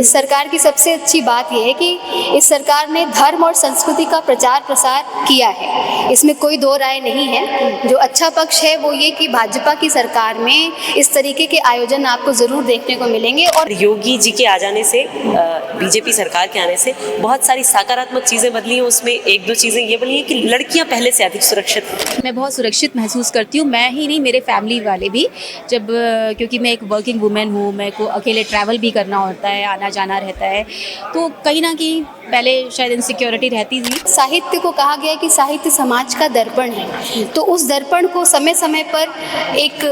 इस सरकार की सबसे अच्छी बात यह है कि इस सरकार ने धर्म और संस्कृति का प्रचार प्रसार किया है, इसमें कोई दो राय नहीं है। जो अच्छा पक्ष है वो ये कि भाजपा की सरकार में इस तरीके के आयोजन आपको ज़रूर देखने को मिलेंगे। और योगी जी के आ जाने से, बीजेपी सरकार के आने से बहुत सारी सकारात्मक चीज़ें बदली हैं। उसमें एक दो चीज़ें ये बदली हैं कि लड़कियां पहले से अधिक सुरक्षित हैं। मैं बहुत सुरक्षित महसूस करती हूँ, मैं ही नहीं मेरे फैमिली वाले भी, जब क्योंकि मैं एक वर्किंग वुमेन हूँ, मेरे को अकेले ट्रैवल भी करना होता है, आना जाना रहता है, तो कहीं ना कहीं पहले शायद इनसिक्योरिटी रहती थी। साहित्य को कहा गया है कि साहित्य समाज का दर्पण है, तो उस दर्पण को समय समय पर एक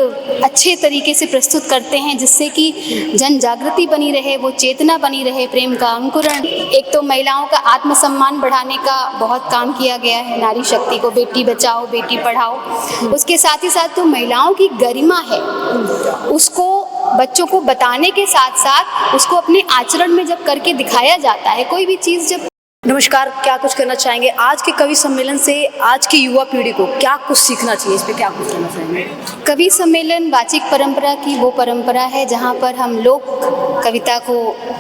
अच्छे तरीके से प्रस्तुत करते हैं जिससे कि जन जागृति बनी रहे, वो चेतना बनी रहे, प्रेम का अंकुरण। एक तो महिलाओं का आत्मसम्मान बढ़ाने का बहुत काम किया गया है, नारी शक्ति को, बेटी बचाओ बेटी पढ़ाओ। उसके साथ ही साथ तो महिलाओं की गरिमा है, उसको बच्चों को बताने के साथ साथ उसको अपने आचरण में जब करके दिखाया जाता है, कोई भी चीज़ जब। नमस्कार, क्या कुछ कहना चाहेंगे आज के कवि सम्मेलन से? आज की युवा पीढ़ी को क्या कुछ सीखना चाहिए, इस पे क्या कुछ कहना चाहेंगे? कवि सम्मेलन वाचिक परंपरा की वो परंपरा है जहाँ पर हम लोक कविता को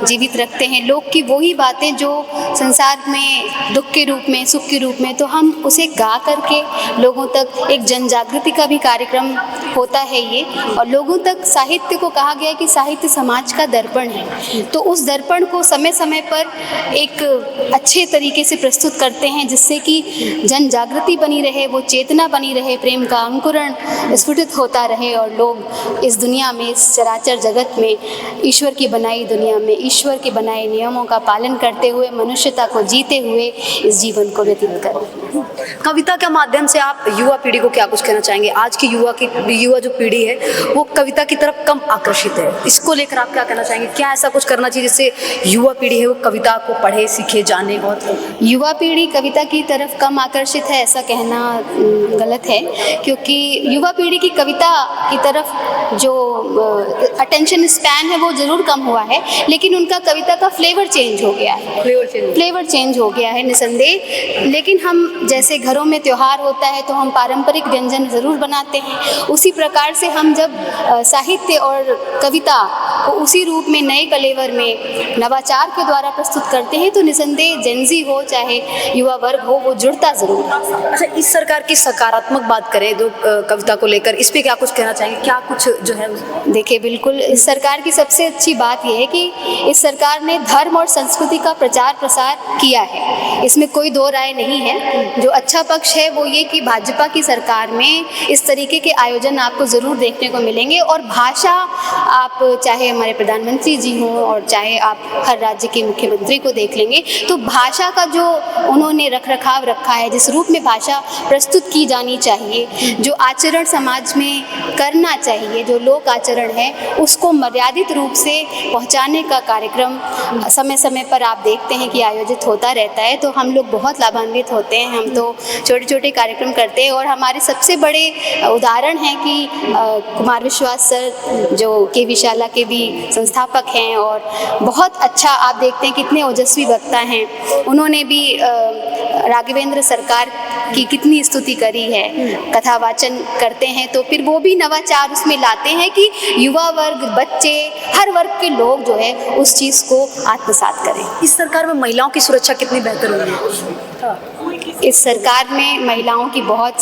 जीवित रखते हैं। लोक की वही बातें जो संसार में दुख के रूप में, सुख के रूप में, तो हम उसे गा करके लोगों तक एक जन जागृति का भी कार्यक्रम होता है ये। और लोगों तक साहित्य को कहा गया है कि साहित्य समाज का दर्पण है, तो उस दर्पण को समय समय पर एक अच्छे तरीके से प्रस्तुत करते हैं जिससे कि जन जागृति बनी रहे, वो चेतना बनी रहे, प्रेम का अंकुरण स्फुटित होता रहे और लोग इस दुनिया में, इस चराचर जगत में, ईश्वर की बनाई दुनिया में, ईश्वर के बनाए नियमों का पालन करते हुए, मनुष्यता को जीते हुए इस जीवन को व्यतीत करें। कविता के माध्यम से आप युवा पीढ़ी को क्या कुछ कहना चाहेंगे? आज की युवा जो पीढ़ी है वो कविता की तरफ कम आकर्षित है, इसको लेकर आप क्या कहना चाहेंगे? क्या ऐसा कुछ करना चाहिए जिससे युवा पीढ़ी है वो कविता को पढ़े, सीखे, जाने? बहुत युवा पीढ़ी कविता की तरफ कम आकर्षित है ऐसा कहना गलत है, क्योंकि युवा पीढ़ी की कविता की तरफ जो अटेंशन स्पैन है वो ज़रूर कम हुआ है, लेकिन उनका कविता का फ्लेवर चेंज हो गया है, फ्लेवर चेंज हो गया है निसंदेह। लेकिन हम जैसे घरों में त्यौहार होता है तो हम पारंपरिक व्यंजन ज़रूर बनाते हैं, उसी प्रकार से हम जब साहित्य और कविता को उसी रूप में, नए कलेवर में, नवाचार के द्वारा प्रस्तुत करते हैं तो निसंदेह जेनजी हो चाहे युवा वर्ग हो वो जुड़ता ज़रूर। अच्छा, इस सरकार की सकारात्मक बात करें जो कविता को लेकर, इस पे क्या कुछ कहना चाहेंगे? क्या कुछ जो है? देखिए, बिल्कुल इस सरकार की सबसे अच्छी बात यह है कि इस सरकार ने धर्म और संस्कृति का प्रचार प्रसार किया है, इसमें कोई दो राय नहीं है। जो अच्छा पक्ष है वो ये कि भाजपा की सरकार में इस तरीके के आयोजन आपको ज़रूर देखने को मिलेंगे। और भाषा, आप चाहे हमारे प्रधानमंत्री जी हों और चाहे आप हर राज्य के मुख्यमंत्री को देख लेंगे, तो भाषा का जो उन्होंने रखरखाव रखा है, जिस रूप में भाषा प्रस्तुत की जानी चाहिए, जो आचरण समाज में करना चाहिए, जो लोक आचरण है, उसको मर्यादित रूप से पहुंचाने का कार्यक्रम समय समय पर आप देखते हैं कि आयोजित होता रहता है, तो हम लोग बहुत लाभान्वित होते हैं। हम तो छोटे छोटे कार्यक्रम करते हैं और हमारे सबसे बड़े उदाहरण हैं कि कुमार विश्वास सर जो के विशाला के भी संस्थापक हैं और बहुत अच्छा आप देखते हैं कितने ओजस्वी वक्ता हैं, उन्होंने भी राघवेंद्र सरकार की कितनी स्तुति करी है, कथा वाचन करते हैं, तो फिर वो भी नवाचार उसमें लाते हैं कि युवा वर्ग, बच्चे, हर वर्ग के लोग जो है उस चीज़ को आत्मसात करें। इस सरकार में महिलाओं की सुरक्षा कितनी बेहतर हुई है? इस सरकार में महिलाओं की बहुत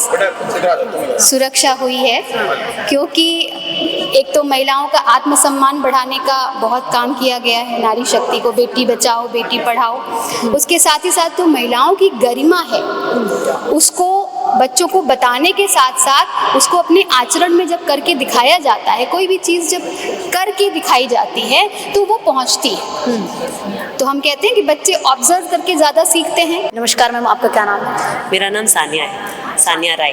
सुरक्षा हुई है, क्योंकि एक तो महिलाओं का आत्मसम्मान बढ़ाने का बहुत काम किया गया है, नारी शक्ति को, बेटी बचाओ बेटी पढ़ाओ। उसके साथ ही साथ तो महिलाओं की गरिमा है, उसको बच्चों को बताने के साथ साथ उसको अपने आचरण में जब करके दिखाया जाता है, कोई भी चीज़ जब करके दिखाई जाती है तो वो पहुंचती है। तो हम कहते हैं कि बच्चे ऑब्जर्व करके ज़्यादा सीखते हैं। नमस्कार मैम, आपका क्या नाम है? मेरा नाम सानिया है, सानिया राय।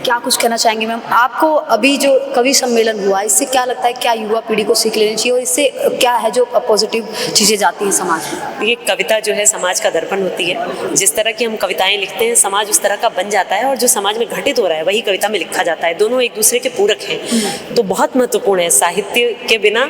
क्या कुछ कहना चाहेंगे मैम? आपको अभी जो कवि सम्मेलन हुआ, इससे क्या लगता है, क्या युवा पीढ़ी को सीख लेनी चाहिए और इससे क्या है जो पॉजिटिव चीज़ें जाती हैं समाज में? ये कविता जो है समाज का दर्पण होती है। जिस तरह की हम कविताएं लिखते हैं समाज उस तरह का बन जाता है, और जो समाज में घटित हो रहा है वही कविता में लिखा जाता है। दोनों एक दूसरे के पूरक हैं, तो बहुत महत्वपूर्ण है। साहित्य के बिना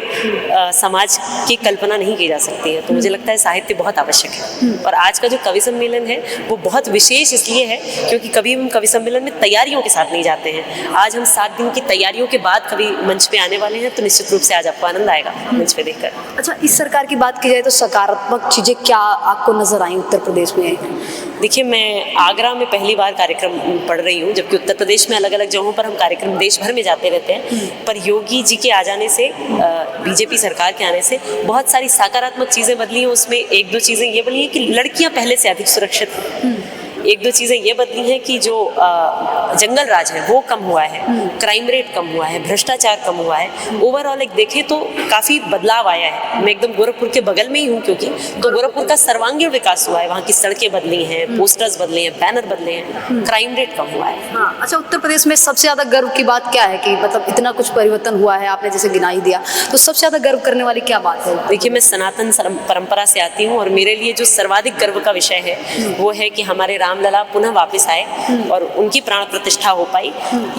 समाज की कल्पना नहीं की जा सकती है, तो मुझे लगता है साहित्य बहुत आवश्यक है। और आज का जो कवि सम्मेलन है वो बहुत विशेष इसलिए है क्योंकि कभी हम कवि सम्मेलन में तैयारियों के साथ नहीं जाते हैं। आज हम 7 दिन की तैयारियों के बाद कभी मंच पे आने वाले हैं, तो निश्चित रूप से आज आपको आनंद आएगा मंच पे देखकर। अच्छा, इस सरकार की बात की जाए तो सकारात्मक चीज़ें क्या आपको नजर आई उत्तर प्रदेश में? देखिए, मैं आगरा में पहली बार कार्यक्रम पढ़ रही हूँ, जबकि उत्तर प्रदेश में अलग अलग जगहों पर हम कार्यक्रम देश भर में जाते रहते हैं। पर योगी जी के आ जाने से, बीजेपी सरकार के आने से बहुत सारी सकारात्मक चीज़ें बदली हैं। उसमें 1-2 चीज़ें ये बदली हैं कि लड़कियां पहले से अधिक सुरक्षित हैं। 1-2 चीज़ें ये बदली हैं कि जो जंगल राज है वो कम हुआ है, क्राइम रेट कम हुआ है, भ्रष्टाचार कम हुआ है। ओवरऑल एक देखें तो काफ़ी बदलाव आया है। मैं एकदम गोरखपुर के बगल में ही हूँ, क्योंकि तो गोरखपुर का सर्वांगीण विकास हुआ है। वहाँ की सड़कें बदली हैं, पोस्टर्स बदले हैं, बैनर बदले हैं, क्राइम रेट कम हुआ है। हाँ, अच्छा, उत्तर प्रदेश में सबसे ज़्यादा गर्व की बात क्या है कि मतलब इतना कुछ परिवर्तन हुआ है, आपने जैसे गिनाई दिया, तो सबसे ज़्यादा गर्व करने वाली क्या बात है? देखिए, मैं सनातन परंपरा से आती हूँ और मेरे लिए जो सर्वाधिक गर्व का विषय है वो है कि हमारे रामलला पुनः वापस आए और उनकी प्राण प्रतिष्ठा हो पाई।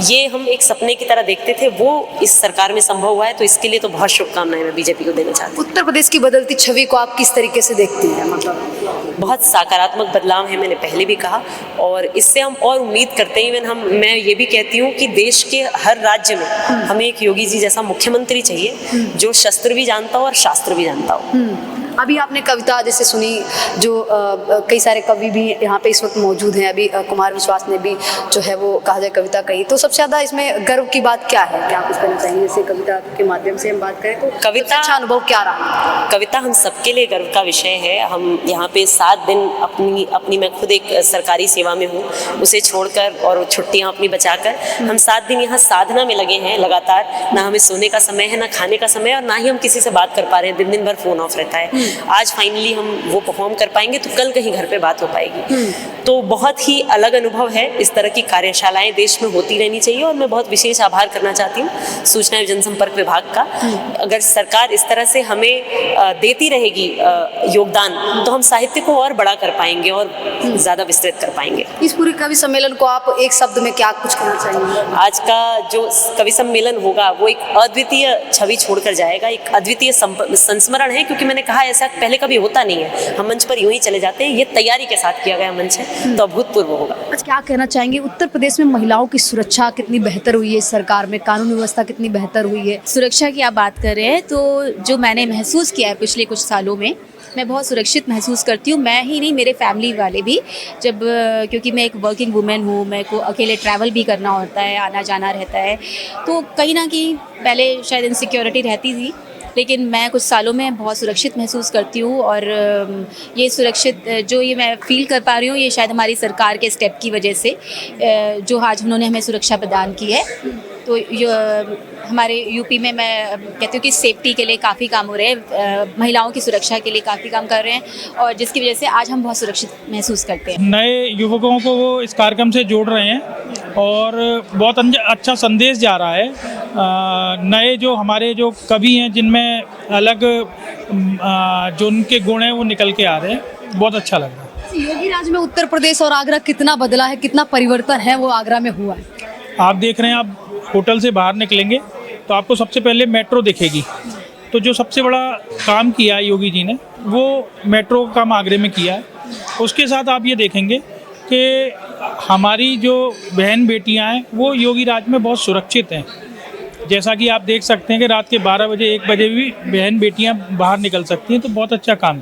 ये हम एक सपने की तरह देखते थे, वो इस सरकार में संभव हुआ है, तो इसके लिए तो बहुत शुभकामनाएं मैं बीजेपी को देना चाहती हूँ। उत्तर प्रदेश की बदलती छवि को आप किस तरीके से देखती हैं? मतलब बहुत सकारात्मक बदलाव है, मैंने पहले भी कहा, और इससे हम और उम्मीद करते हैं। मैं ये भी कहती हूँ कि देश के हर राज्य में हमें एक योगी जी जैसा मुख्यमंत्री चाहिए, जो शस्त्र भी जानता हो और शास्त्र भी जानता हो। अभी आपने कविता जैसे सुनी, जो कई सारे कवि भी यहाँ पे इस वक्त मौजूद हैं। अभी कुमार विश्वास ने भी जो है वो कहा जाए कविता कही, तो सबसे ज़्यादा इसमें गर्व की बात क्या है? क्या कुछ कहना चाहिए? जैसे कविता के माध्यम से हम बात करें तो कविता, अच्छा अनुभव क्या रहा? कविता हम सबके लिए गर्व का विषय है। हम यहाँ पे 7 दिन अपनी मैं खुद एक सरकारी सेवा में हूँ, उसे छोड़कर और छुट्टियाँ अपनी बचाकर हम 7 दिन यहाँ साधना में लगे हैं लगातार। ना हमें सोने का समय है, ना खाने का समय, और ना ही हम किसी से बात कर पा रहे हैं। दिन भर फोन ऑफ रहता है। आज फाइनली हम वो परफॉर्म कर पाएंगे तो कल कहीं घर पे बात हो पाएगी। तो बहुत ही अलग अनुभव है। इस तरह की कार्यशालाएं देश में होती रहनी चाहिए, और मैं बहुत विशेष आभार करना चाहती हूँ सूचना एवं जनसंपर्क विभाग का। अगर सरकार इस तरह से हमें देती रहेगी योगदान, तो हम साहित्य को और बड़ा कर पाएंगे और ज़्यादा विस्तृत कर पाएंगे। इस पूरे कवि सम्मेलन को आप एक शब्द में क्या कुछ कहना चाहेंगे? आज का जो कवि सम्मेलन होगा वो एक अद्वितीय छवि छोड़कर जाएगा, एक अद्वितीय संस्मरण है, क्योंकि मैंने कहा ऐसा पहले कभी होता नहीं है। हम मंच पर यूं ही चले जाते हैं। ये तैयारी के साथ किया गया मंच है, तो अभूतपूर्व होगा। अच्छा, क्या कहना चाहेंगे उत्तर प्रदेश में महिलाओं की सुरक्षा कितनी बेहतर हुई है? इस सरकार में कानून व्यवस्था कितनी बेहतर हुई है? सुरक्षा की आप बात कर रहे हैं, तो जो मैंने महसूस किया है पिछले कुछ सालों में, मैं बहुत सुरक्षित महसूस करती हूँ। मैं ही नहीं, मेरे फैमिली वाले भी। जब क्योंकि मैं एक वर्किंग वुमेन हूँ, मेरे को अकेले ट्रैवल भी करना होता है, आना जाना रहता है, तो कहीं ना कहीं पहले शायद इनसिक्योरिटी रहती थी, लेकिन मैं कुछ सालों में बहुत सुरक्षित महसूस करती हूँ। और ये सुरक्षित जो ये मैं फील कर पा रही हूँ, ये शायद हमारी सरकार के स्टेप की वजह से, जो आज उन्होंने हमें सुरक्षा प्रदान की है। तो हमारे यूपी में मैं कहती हूँ कि सेफ्टी के लिए काफ़ी काम हो रहे हैं, महिलाओं की सुरक्षा के लिए काफ़ी काम कर रहे हैं, और जिसकी वजह से आज हम बहुत सुरक्षित महसूस करते हैं। नए युवकों को वो इस कार्यक्रम से जोड़ रहे हैं और बहुत अच्छा संदेश जा रहा है। नए जो हमारे जो कवि हैं, जिनमें अलग जो उनके गुण हैं वो निकल के आ रहे हैं, बहुत अच्छा लग रहा है। योगी राज में उत्तर प्रदेश और आगरा कितना बदला है, कितना परिवर्तन है वो आगरा में हुआ है? आप देख रहे हैं, आप होटल से बाहर निकलेंगे तो आपको सबसे पहले मेट्रो दिखेगी। तो जो सबसे बड़ा काम किया है योगी जी ने, वो मेट्रो का काम आगरे में किया है। उसके साथ आप ये देखेंगे कि हमारी जो बहन बेटियां हैं वो योगी राज में बहुत सुरक्षित हैं। जैसा कि आप देख सकते हैं कि रात के 12 बजे 1 बजे भी बहन बेटियां बाहर निकल सकती हैं, तो बहुत अच्छा काम